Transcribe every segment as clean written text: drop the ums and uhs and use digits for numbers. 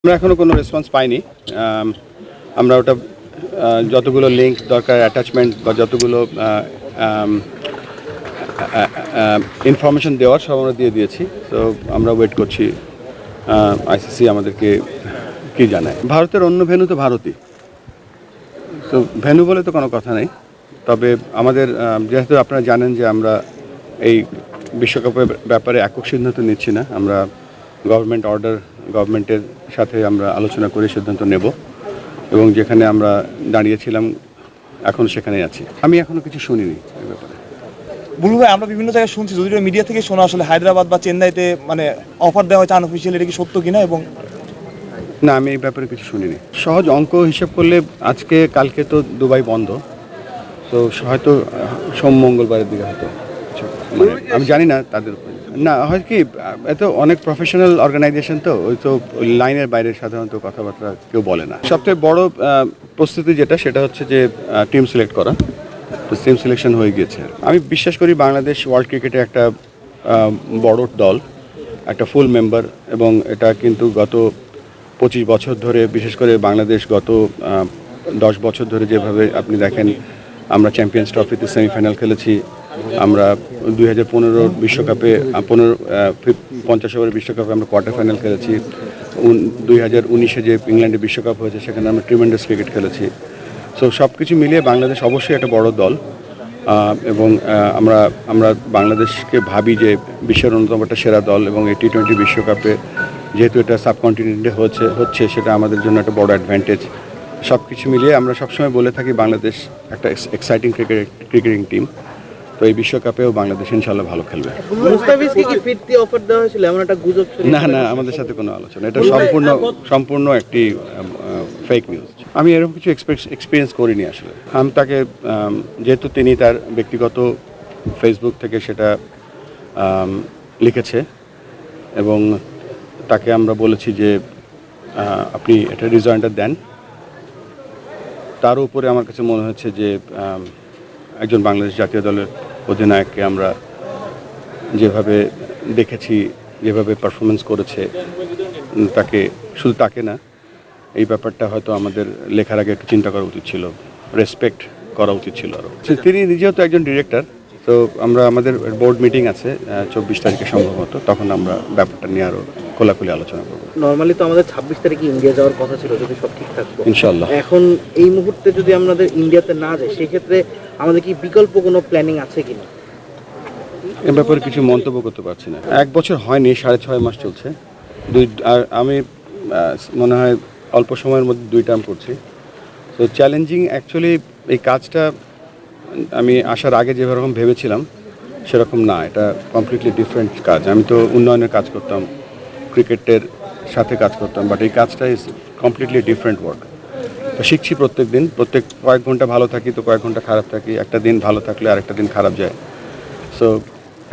আমরা এখনো কোনো রেসপন্স পাইনি। আমরা ওটা যতগুলো লিঙ্ক দরকার, অ্যাটাচমেন্ট বা যতগুলো ইনফরমেশন দেওয়ার সব আমরা দিয়ে দিয়েছি। তো আমরা ওয়েট করছি আইসিসি আমাদেরকে কি জানায়। ভারতের অন্য ভেন্যু তো ভারতই, তো ভেন্যু বলে তো কোনো কথা নেই। তবে আমাদের যেহেতু আপনারা জানেন যে আমরা এই বিশ্বকাপের ব্যাপারে একক সিদ্ধান্ত নিচ্ছি না, আমরা গভর্নমেন্ট অর্ডার, গভর্নমেন্টের সাথে আমরা আলোচনা করে সিদ্ধান্ত নেব এবং যেখানে আমরা দাঁড়িয়েছিলাম এখন সেখানেই আছি। আমি এখনও কিছু শুনিনি এই ব্যাপারে। বুলু ভাই, আমরা বিভিন্ন জায়গায় শুনছি, যদিও মিডিয়া থেকে শোনা, আসলে হায়দ্রাবাদ বা চেন্নাইতে মানে অফার দেওয়া হয়েছে আনঅফিসিয়ালি, এটা কি সত্য কিনা? এবং না, আমি এই ব্যাপারে কিছু শুনিনি। সহজ অঙ্ক হিসাব করলে আজকে কালকে তো দুবাই বন্ধ, তো হয়তো সোম মঙ্গলবারের দিকে হয়তো মানে আমি জানি না তাদের না হয় কি, এত অনেক প্রফেশনাল অর্গানাইজেশন, তো ওই তো লাইনের বাইরে সাধারণত কথাবার্তা কেউ বলে না। সবচেয়ে বড় প্রস্তুতি যেটা, সেটা হচ্ছে যে টিম সিলেক্ট করা। তো টিম সিলেকশন হয়ে গিয়েছে। আমি বিশ্বাস করি বাংলাদেশ ওয়ার্ল্ড ক্রিকেটে একটা বড় দল, একটা ফুল মেম্বার, এবং এটা কিন্তু গত 25 বছর ধরে, বিশেষ করে বাংলাদেশ গত 10 বছর ধরে যেভাবে আপনি দেখেন, আমরা চ্যাম্পিয়ন্স ট্রফিতে সেমিফাইনাল খেলেছি, আমরা 2015 বিশ্বকাপে 50 ওভারের বিশ্বকাপে আমরা কোয়ার্টার ফাইনাল খেলেছি, 2019-এ যে ইংল্যান্ডে বিশ্বকাপ হয়েছে সেখানে আমরা ট্রিমেন্ডাস ক্রিকেট খেলেছি। সো সব কিছু মিলিয়ে বাংলাদেশ অবশ্যই একটা বড় দল, এবং আমরা বাংলাদেশকে ভাবি যে বিশ্বের অন্যতম একটা সেরা দল, এবং এই টি-20 বিশ্বকাপে যেহেতু এটা সাবকন্টিনেন্টে হচ্ছে সেটা আমাদের জন্য একটা বড় অ্যাডভান্টেজ। সব কিছু মিলিয়ে আমরা সবসময় বলে থাকি বাংলাদেশ একটা এক্সাইটিং ক্রিকেটিং টিম। তো এই বিশ্বকাপেও বাংলাদেশ ইনশাল্লাহ ভালো খেলবে। মুস্তাফিজকে কি ফিরতি অফার দেওয়া হয়েছিল, এমন একটা গুজব ছিল? না, আমাদের সাথে কোনো আলোচনা, এটা সম্পূর্ণ একটি ফেক নিউজ। আমি এরকম কিছু এক্সপিরিয়েন্স করিনি আসলে। আমি তাকে, যেহেতু তিনি তার ব্যক্তিগত ফেসবুক থেকে সেটা লিখেছে, এবং তাকে আমরা বলেছি যে আপনি এটা রিজয়েন্টার দেন। তার উপরে আমার কাছে মনে হচ্ছে যে একজন বাংলাদেশ জাতীয় দলের অধিনায়ককে আমরা যেভাবে দেখেছি, যেভাবে পারফরমেন্স করেছে, তাকে শুধু তাকে না, এই ব্যাপারটা হয়তো আমাদের লেখার আগে একটু চিন্তা করা উচিত ছিল, রেসপেক্ট করা উচিত ছিল আরও। তিনি নিজেও তো একজন ডিরেক্টর, তো আমরা আমাদের বোর্ড মিটিং আছে 24 তারিখে সম্ভবত, তখন আমরা ব্যাপারটা নিয়ে আরও খোলাখুলি আলোচনা করব। নর্মালি তো আমাদের 26 তারিখে ইন্ডিয়া যাওয়ার কথা ছিল, যদি সব ঠিক থাকতো ইনশাআল্লাহ। এখন এই মুহূর্তে যদি আমাদের ইন্ডিয়াতে না যায়, সেক্ষেত্রে আমাদের কি বিকল্প কোনো প্ল্যানিং আছে কিনা? এ ব্যাপারে কিছু মন্তব্য করতে পারছি না। 1 বছর হয়নি, 6.5 মাস চলছে। আর আমি মনে হয় অল্প সময়ের মধ্যে 2 টার্ম করছি। তো চ্যালেঞ্জিং অ্যাকচুয়ালি এই কাজটা আমি আসার আগে যেরকম ভেবেছিলাম সেরকম না, এটা কমপ্লিটলি ডিফারেন্ট কাজ। আমি তো উন্নয়নের কাজ করতাম, ক্রিকেটের সাথে কাজ করতাম, বাট এই কাজটা ইজ কমপ্লিটলি ডিফারেন্ট ওয়ার্ক। তো শিখছি প্রত্যেক কয়েক ঘন্টা ভালো থাকি, তো কয়েক ঘন্টা খারাপ থাকি, একটা দিন ভালো থাকলে আরেকটা দিন খারাপ যায়। সো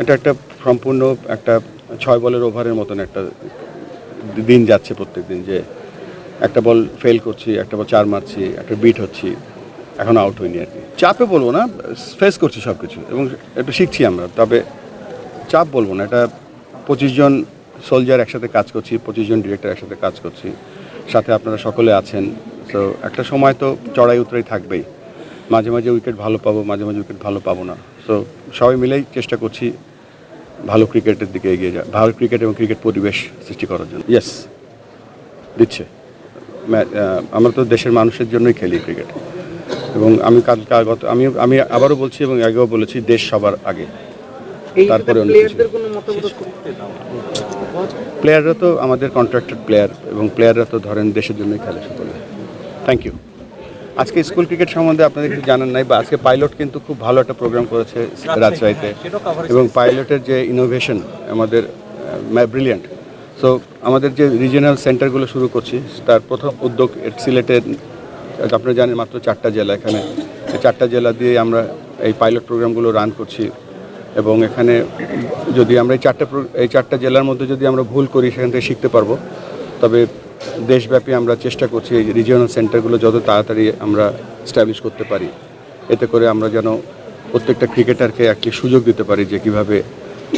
এটা একটা সম্পূর্ণ একটা 6 বলের ওভারের মতন একটা দিন যাচ্ছে প্রত্যেক দিন, যে একটা বল ফেল করছি, একটা বল 4 মারছি, একটা বিট হচ্ছি, এখন আউট হইনি আর কি। চাপে বলবো না, ফেস করছি সব কিছু এবং একটু শিখছি আমরা। তবে চাপ বলবো না, এটা 25 জন সোলজার একসাথে কাজ করছি, 25 জন ডিরেক্টর একসাথে কাজ করছি, সাথে আপনারা সকলে আছেন। তো একটা সময় তো চড়াই উতরাই থাকবেই, মাঝে মাঝে উইকেট ভালো পাবো, মাঝে মাঝে উইকেট ভালো পাবো না। তো সবাই মিলেই চেষ্টা করছি ভালো ক্রিকেটের দিকে এগিয়ে যায়, ভালো ক্রিকেট এবং ক্রিকেট পরিবেশ সৃষ্টি করার জন্য। ইয়েস, দিচ্ছে। আমরা তো দেশের মানুষের জন্যই খেলি ক্রিকেট, এবং আমি আবারও বলছি এবং আগেও বলেছি, দেশ সবার আগে, তারপরে অন্য কিছু। প্লেয়াররা তো আমাদের কন্ট্রাক্টেড প্লেয়ার, এবং প্লেয়াররা তো ধরেন দেশের জন্যই খেলে সকলে। Thank you. আজকে স্কুল ক্রিকেট সম্বন্ধে আপনাদের কিছু জানার নাই, বা আজকে পাইলট কিন্তু খুব ভালো একটা প্রোগ্রাম করেছে রাজশাহীতে, এবং পাইলটের যে ইনোভেশন আমাদের ব্রিলিয়ান্ট। সো আমাদের যে রিজিওনাল সেন্টারগুলো শুরু করছি, তার প্রথম উদ্যোগ সিলেটের, আপনারা জানেন মাত্র 4টা জেলা, এখানে 4টা জেলা দিয়ে আমরা এই পাইলট প্রোগ্রামগুলো রান করছি। এবং এখানে যদি আমরা এই 4টা জেলার মধ্যে যদি আমরা ভুল করি, সেখান থেকে শিখতে পারবো। তবে দেশব্যাপী আমরা চেষ্টা করছি এই রিজিওনাল সেন্টারগুলো যত তাড়াতাড়ি আমরা স্ট্যাবলিশ করতে পারি, এতে করে আমরা যেন প্রত্যেকটা ক্রিকেটারকে একটি সুযোগ দিতে পারি যে কীভাবে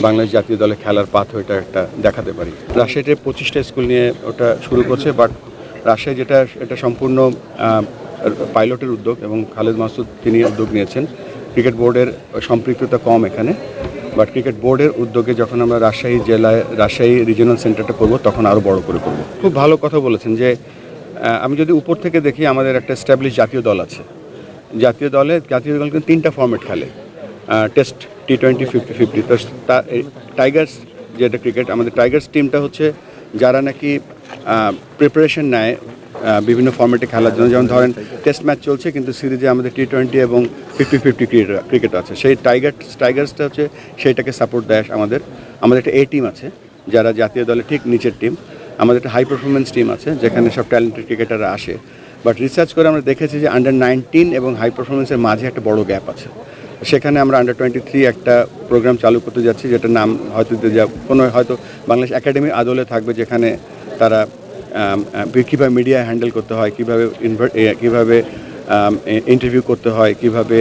বাংলাদেশ জাতীয় দলে খেলার পাথওয়েটা একটা দেখাতে পারি। রাজশাহীতে 25টা স্কুল নিয়ে ওটা শুরু করছে, বাট রাজশাহী এটা সম্পূর্ণ পাইলটের উদ্যোগ এবং খালেদ মাসুদ তিনি উদ্যোগ নিয়েছেন। ক্রিকেট বোর্ডের সম্পৃক্ততা কম এখানে, বাট ক্রিকেট বোর্ডের উদ্যোগে যখন আমরা রাজশাহী জেলায় রাজশাহী রিজিওনাল সেন্টারটা করবো তখন আরও বড় করে করবো। খুব ভালো কথা বলেছেন যে আমি যদি উপর থেকে দেখি আমাদের একটা এস্টাবলিশ জাতীয় দল আছে। জাতীয় দল কিন্তু 3টা ফর্ম্যাট খেলে, টেস্ট, T20, 50-50। তো টাইগার্স যেটা ক্রিকেট, আমাদের টাইগার্স টিমটা হচ্ছে যারা নাকি প্রিপারেশন নেয় বিভিন্ন ফর্ম্যাটে খেলার জন্য। যেমন ধরেন টেস্ট ম্যাচ চলছে কিন্তু সিরিজে আমাদের T20 এবং 50-50 ক্রিকেট আছে, সেই টাইগার্সটা হচ্ছে সেইটাকে সাপোর্ট দেয়। আমাদের একটা টিম আছে যারা জাতীয় দলে ঠিক নিচের টিম। আমাদের একটা হাই পারফরমেন্স টিম আছে যেখানে সব ট্যালেন্টেড ক্রিকেটাররা আসে। বাট রিসার্চ করে আমরা দেখেছি যে আন্ডার-19 এবং হাই পারফরমেন্সের মাঝে একটা বড় গ্যাপ আছে। সেখানে আমরা আন্ডার-23 একটা প্রোগ্রাম চালু করতে যাচ্ছি, যেটার নাম হয়তো বাংলাদেশ একাডেমির আদলে থাকবে, যেখানে তারা কীভাবে মিডিয়া হ্যান্ডেল করতে হয়, কীভাবে ইন্টারভিউ করতে হয়, কীভাবে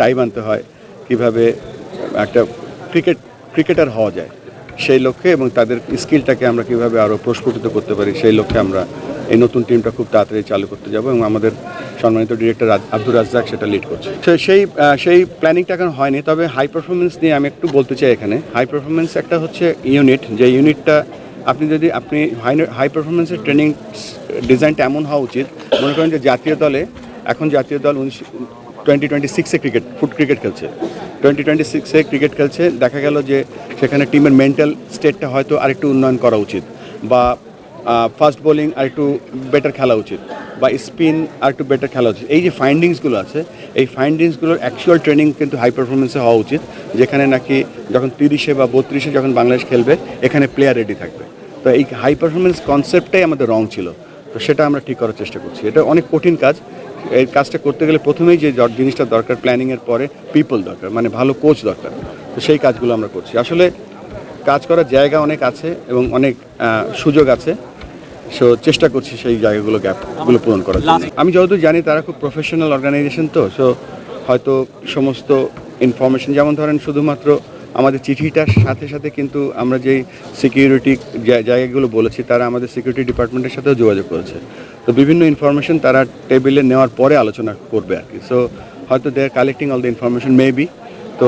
টাইম আনতে হয়, কীভাবে একটা ক্রিকেটার হওয়া যায় সেই লক্ষ্যে, এবং তাদের স্কিলটাকে আমরা কীভাবে আরও প্রস্ফুটিত করতে পারি সেই লক্ষ্যে আমরা এই নতুন টিমটা খুব তাড়াতাড়ি চালু করতে যাব এবং আমাদের সম্মানিত ডিরেক্টর আব্দুর রাজ্জাক সেটা লিড করছে। সেই প্ল্যানিংটা এখন হয়নি, তবে হাই পারফরমেন্স নিয়ে আমি একটু বলতে চাই। এখানে হাই পারফরমেন্স একটা হচ্ছে ইউনিট, যে ইউনিটটা আপনি হাই পারফরমেন্সের ট্রেনিং ডিজাইনটা এমন হওয়া উচিত, মনে করেন যে জাতীয় দল 2026-এ ক্রিকেট খেলছে, 2026-এ ক্রিকেট খেলছে, দেখা গেল যে সেখানে টিমের মেন্টাল স্টেটটা হয়তো আরেকটু উন্নয়ন করা উচিত, বা ফাস্ট বোলিং আরেকটু বেটার খেলা উচিত, বা স্পিন আরেকটু বেটার খেলা উচিত। এই যে ফাইন্ডিংসগুলো আছে, এই ফাইন্ডিংসগুলোর অ্যাকচুয়াল ট্রেনিং কিন্তু হাই পারফরমেন্সে হওয়া উচিত, যেখানে নাকি যখন 30-এ বা 32-এ যখন বাংলাদেশ খেলবে এখানে প্লেয়ার রেডি থাকবে। তো এই হাই পারফরমেন্স কনসেপ্টটাই আমাদের রং ছিল, তো সেটা আমরা ঠিক করার চেষ্টা করছি। এটা অনেক কঠিন কাজ। এই কাজটা করতে গেলে প্রথমেই যে জিনিসটা দরকার, প্ল্যানিংয়ের পরে পিপল দরকার, মানে ভালো কোচ দরকার। তো সেই কাজগুলো আমরা করছি। আসলে কাজ করার জায়গা অনেক আছে এবং অনেক সুযোগ আছে, সো চেষ্টা করছি সেই গ্যাপগুলো পূরণ করার জন্য। আমি যতদূর জানি তারা খুব প্রফেশনাল অর্গানাইজেশন, তো সো হয়তো সমস্ত ইনফরমেশন, যেমন ধরেন শুধুমাত্র আমাদের চিঠিটার সাথে সাথে কিন্তু আমরা যেই সিকিউরিটি জায়গাগুলো বলেছি, তারা আমাদের সিকিউরিটি ডিপার্টমেন্টের সাথেও যোগাযোগ করেছে। তো বিভিন্ন ইনফরমেশন তারা টেবিলে নেওয়ার পরে আলোচনা করবে আর কি। সো হয়তো they are collecting all the information maybe. তো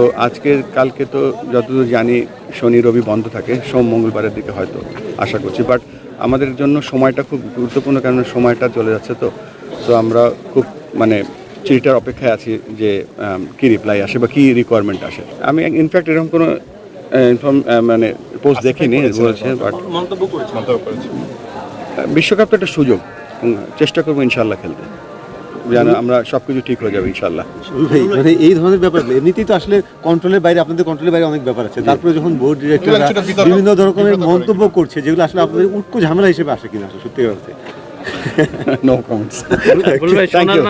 কালকে তো যতদূর জানি শনি রবি বন্ধ থাকে, সোম মঙ্গলবারের দিকে হয়তো আশা করছি। বাট আমাদের জন্য সময়টা খুব গুরুত্বপূর্ণ, কারণ সময়টা চলে যাচ্ছে। তো আমরা খুব চিঠিটার অপেক্ষায় আছি যে কী রিপ্লাই আসে বা কী রিকোয়ারমেন্ট আসে। আমি ইনফ্যাক্ট এরকম কোনো পোস্ট দেখিনি বলেছে, বাট মন্তব্য করেছে। বিশ্বকাপ তো একটা সুযোগ, চেষ্টা করবো ইনশাল্লাহ খেলতে, যেন আমরা সব কিছু ঠিক হয়ে যাবে ইনশাল্লাহ। এই ধরনের ব্যাপার এমনিতেই তো আসলে কন্ট্রোলের বাইরে, আপনাদের কন্ট্রোলের বাইরে অনেক ব্যাপার আছে। তারপরে যখন বোর্ড ডিরেক্টররা বিভিন্ন রকমের মন্তব্য করছে, যেগুলো আসলে আপনাদের উটকো ঝামেলা হিসেবে আসে কিনা, সত্যি কথা। No comments. Thank you.